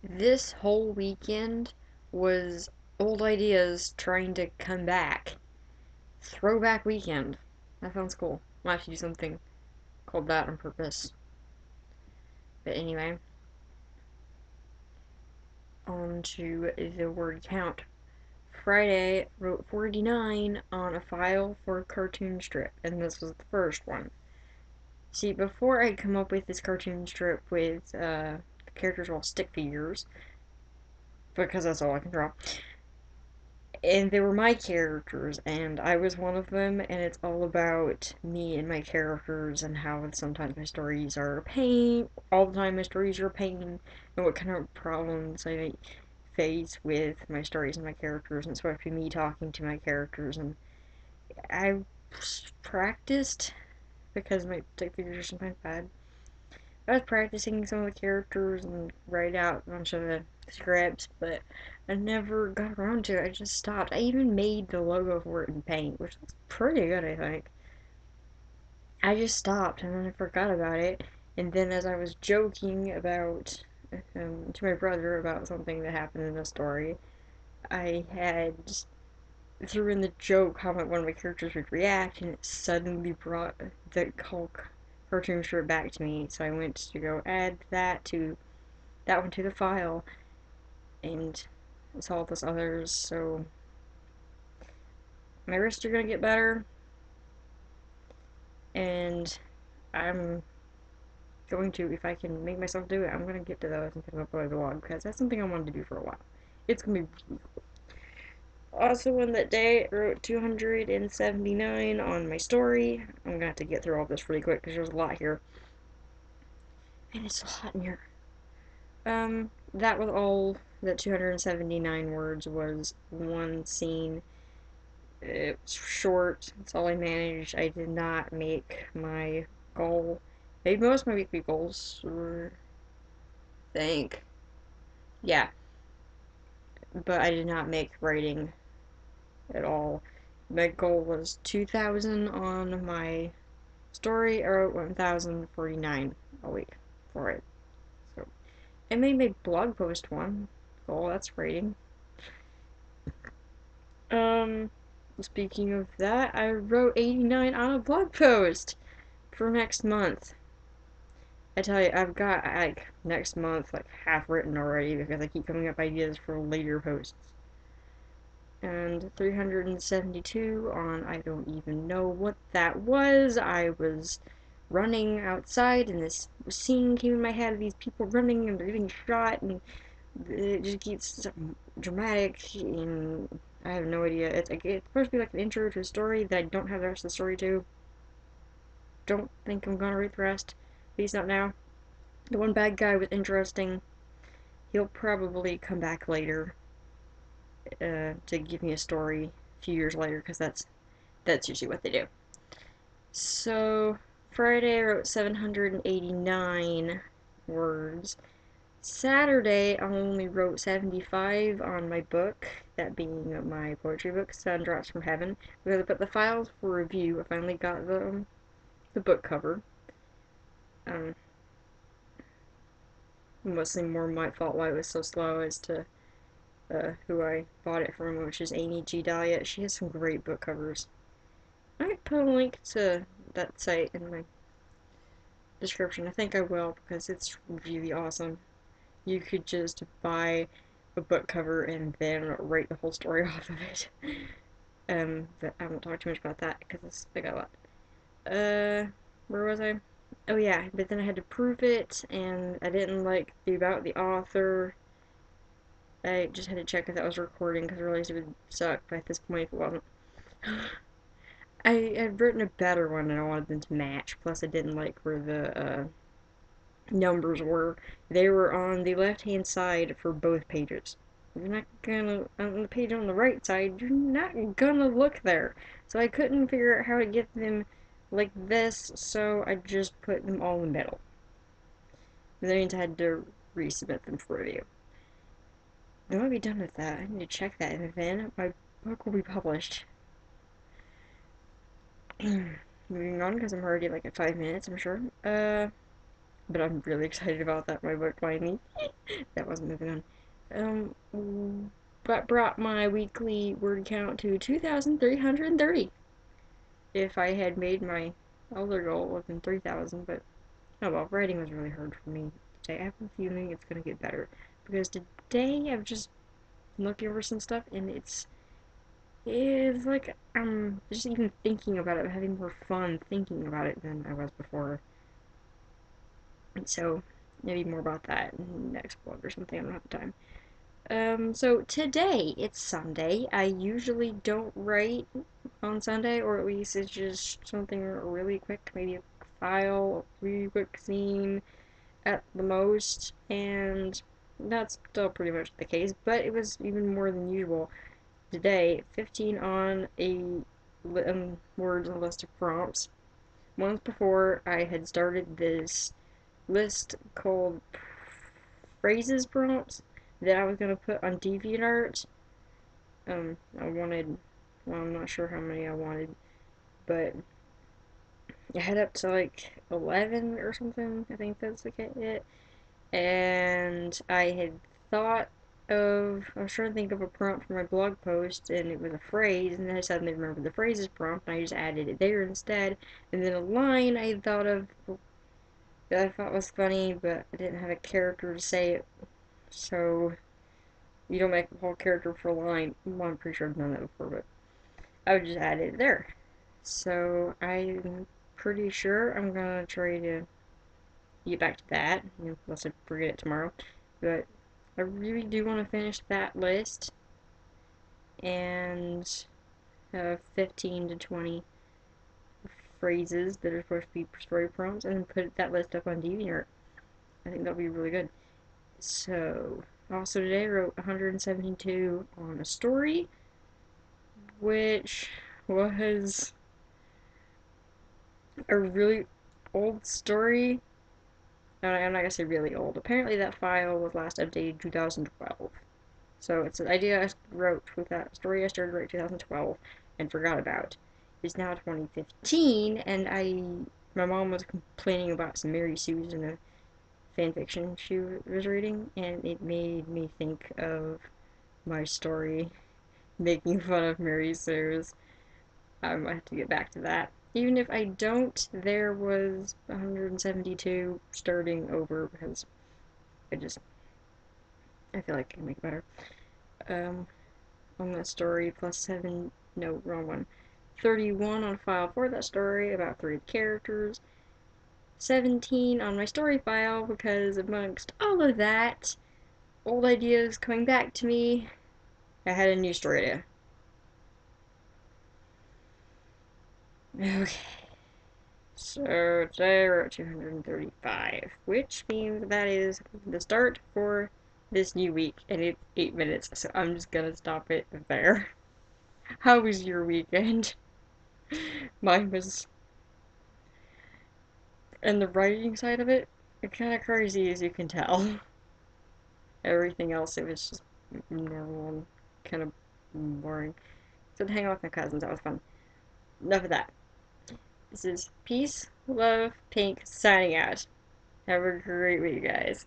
This whole weekend was old ideas trying to come back. Throwback weekend. That sounds cool. Might have to do something called that on purpose. But anyway, on to the word count. Friday wrote 49 on a file for a cartoon strip, and this was the first one. See, before I come up with this cartoon strip with characters all stick figures, because that's all I can draw, and they were my characters, and I was one of them, and it's all about me and my characters, and how sometimes my stories are a pain, all the time my stories are a pain, and what kind of problems I face with my stories and my characters, and it's supposed to be me talking to my characters, and I practiced, because my stick figures are sometimes bad, I was practicing some of the characters and write out a bunch of the scripts, but I never got around to it. I just stopped. I even made the logo for it in paint, which was pretty good, I think. I just stopped and then I forgot about it. And then as I was joking about to my brother about something that happened in the story, I had threw in the joke how one of my characters would react, and it suddenly brought the Hulk cartoon strip back to me. So I went to go add that one to the file, and saw this others. So my wrists are gonna get better, and I'm going to, if I can make myself do it, I'm gonna get to those and put them up on my blog because that's something I wanted to do for a while. It's gonna be really cool. Also, on that day, I wrote 279 on my story. I'm gonna have to get through all this really quick because there's a lot here. And it's so hot in here. That was all that 279 words was one scene. It was short. That's all I managed. I did not make my goal. Maybe most of my weekly goals were, think. Yeah, but I did not make writing at all. My goal was 2,000 on my story. I wrote 1,049 a week for it. So I made my blog post one goal. That's writing. Um, Speaking of that, I wrote 89 on a blog post for next month. I tell you, I've got like next month like half written already because I keep coming up ideas for later posts. And 372 on I don't even know what that was. I was running outside and this scene came in my head of these people running and they're getting shot and it just gets dramatic and I have no idea. It's supposed to be like an intro to a story that I don't have the rest of the story to. Don't think I'm gonna read the rest. At least not now. The one bad guy was interesting. He'll probably come back later to give me a story a few years later because that's usually what they do. So Friday I wrote 789 words. Saturday I only wrote 75 on my book, that being my poetry book, Sun Drops from Heaven, because I put the files for review. I finally got the book cover. Um, Mostly more my fault why it was so slow as to who I bought it from, which is Amy G. Dahlia. She has some great book covers. I might put a link to that site in my description. I think I will because it's really awesome. You could just buy a book cover and then write the whole story off of it. But I won't talk too much about that because it's I got a lot. Where was I? Oh yeah, but then I had to proof it, and I didn't like the about the author. I just had to check if that was recording because I realized it would suck. But at this point, if it wasn't, I had written a better one and I wanted them to match. Plus, I didn't like where the numbers were. They were on the left hand side for both pages. You're not gonna, on the page on the right side, you're not gonna look there. So I couldn't figure out how to get them like this, so I just put them all in the middle. And then I had to resubmit them for review. Then I'll be done with that. I need to check that, and then my book will be published. Moving on, because I'm already like at 5 minutes, I'm sure. but I'm really excited about that, my book finally. That wasn't moving on. But brought my weekly word count to 2,330. If I had made my other goal, it would have been 3,000, but oh well, writing was really hard for me today. I have a feeling it's gonna get better because today I've just been looking over some stuff and it's like I'm just even thinking about it, I'm having more fun thinking about it than I was before. And so maybe more about that in the next vlog or something. I don't have the time. So today it's Sunday. I usually don't write on Sunday, or at least it's just something really quick, maybe a file, a really quick scene at the most, and that's still pretty much the case, but it was even more than usual today. 15 on a words and a list of prompts. Once before, I had started this list called phrases prompts that I was going to put on DeviantArt. I wanted, well, I'm not sure how many I wanted, but I had up to like 11 or something. I think that's like it. And I had thought I was trying to think of a prompt for my blog post, and it was a phrase, and then I suddenly remembered the phrases prompt, and I just added it there instead. And then a line I had thought of that I thought was funny, but I didn't have a character to say it, so you don't make a whole character for a line. Well, I'm pretty sure I've done that before, but I would just add it there. So I'm pretty sure I'm gonna try to get back to that, unless I forget it tomorrow. But I really do want to finish that list and have 15 to 20 phrases that are supposed to be story prompts and put that list up on DeviantArt. I think that'll be really good. So, also today I wrote 172 on a story, which was a really old story. No, I'm not gonna say really old. Apparently that file was last updated in 2012. So it's an idea I wrote with that story I started writing 2012 and forgot about. It's now 2015, and my mom was complaining about some Mary Sue's in a fan fiction she was reading, and it made me think of my story making fun of Mary Sue's. I might have to get back to that. Even if I don't, there was 172 starting over because I feel like I can make it better. Um, on that story, plus 7, no, wrong one. 31 on file for that story, about 3 characters. 17 on my story file because amongst all of that, old ideas coming back to me, I had a new story idea. Okay. So today we're at 235, which means that is the start for this new week, and it's 8 minutes, so I'm just gonna stop it there. How was your weekend? Mine was, and the writing side of it, kind of crazy as you can tell. Everything else, it was just normal and kind of boring. So to hang out with my cousins, that was fun. Enough of that. This is Peace, Love, Pink, signing out. Have a great week, guys.